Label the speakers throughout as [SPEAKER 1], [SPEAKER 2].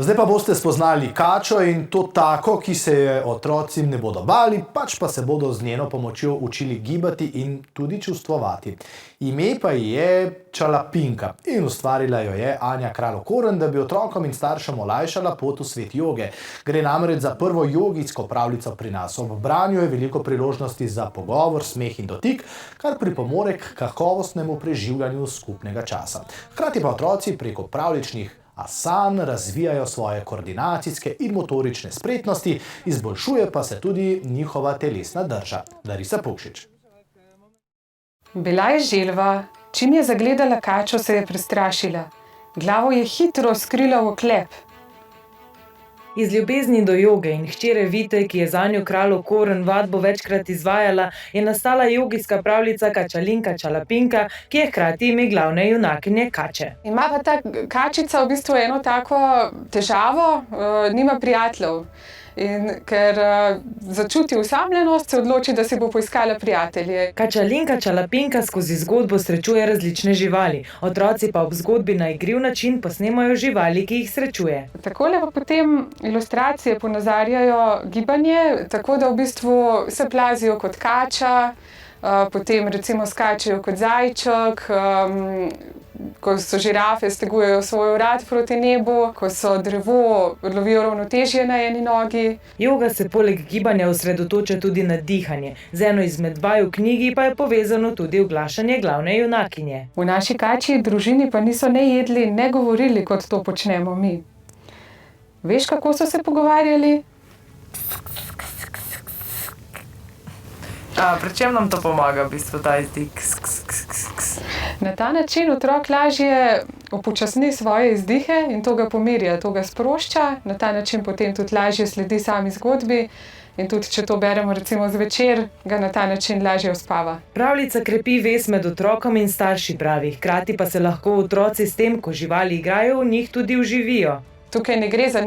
[SPEAKER 1] Zdaj pa boste spoznali kačo in to tako, ki se je otroci ne bodo bali, pač pa se bodo z njeno pomočjo učili gibati in tudi čustvovati. Ime pa je Čalapinka in ustvarila jo je Anja Kralj-Okorn, da bi otrokom in staršem olajšala pot v svet joge. Gre namreč za prvo jogijsko pravljico pri nas. Ob branju je veliko priložnosti za pogovor, smeh in dotik, kar pripomore k kakovostnemu preživljanju skupnega časa. Hkrati pa otroci preko pravljičnih asan razvijajo svoje koordinacijske in motorične spretnosti, izboljšuje pa se tudi njihova telesna drža. Larisa Pukšič.
[SPEAKER 2] Bila je želva, čim je zagledala kačo, se je prestrašila. Glavo je hitro skrila v oklep.
[SPEAKER 3] Iz ljubezni do joge in hčere Vite, ki je zanjo Kralj-Okorn vadbo večkrat izvajala, je nastala jogijska pravljica Kačalinka Čalapinka, ki je hkrati ime glavne junakinje kače.
[SPEAKER 2] Ima pa ta kačica v bistvu eno tako težavo, nima prijateljev. In ker začuti osamljenost, se odloči, da si bo poiskala prijatelje.
[SPEAKER 3] Kačalinka Čalapinka skozi zgodbo srečuje različne živali. Otroci pa ob zgodbi na igriv način posnemajo živali, ki jih srečuje.
[SPEAKER 2] Takole pa potem ilustracije ponazarjajo gibanje, tako da v bistvu se plazijo kot kača, potem recimo skačejo kot zajček, ko so žirafe, stegujejo svoj vrat proti nebu, ko so drevo, lovijo ravnotežje na eni nogi.
[SPEAKER 3] Joga se poleg gibanja osredotoča tudi na dihanje. Z eno izmed vaj v knjigi pa je povezano tudi oglašanje glavne junakinje.
[SPEAKER 2] V naši kačji družini pa niso ne jedli, ne govorili, kot to počnemo mi. Veš, kako so se pogovarjali?
[SPEAKER 4] Pri čem nam to pomaga, v bistvu, ta izdik?
[SPEAKER 2] Na ta način otrok lažje upočasni svoje izdihe in to ga pomirja, to ga sprošča. Na ta način potem tudi lažje sledi sami zgodbi in tudi, če to beremo recimo zvečer, ga na ta način lažje uspava.
[SPEAKER 3] Pravljica krepi vez med otrokom in starši, pravi. Hkrati pa se lahko otroci s tem, ko živali igrajo, v njih tudi vživijo.
[SPEAKER 2] Tukaj ne gre za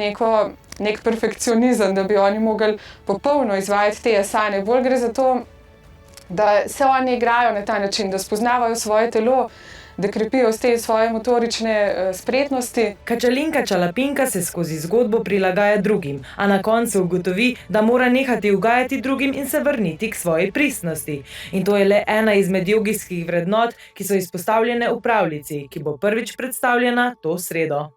[SPEAKER 2] nek perfekcionizem, da bi oni mogli popolno izvajati te asane. Bolj gre za to, da se oni igrajo na ta način, da spoznavajo svoje telo, da krepijo te svoje motorične spretnosti.
[SPEAKER 3] Kačalinka Čalapinka se skozi zgodbo prilagaja drugim, a na koncu ugotovi, da mora nehati ugajati drugim in se vrniti k svoji pristnosti. In to je le ena izmed jogijskih vrednot, ki so izpostavljene v pravljici, ki bo prvič predstavljena to sredo.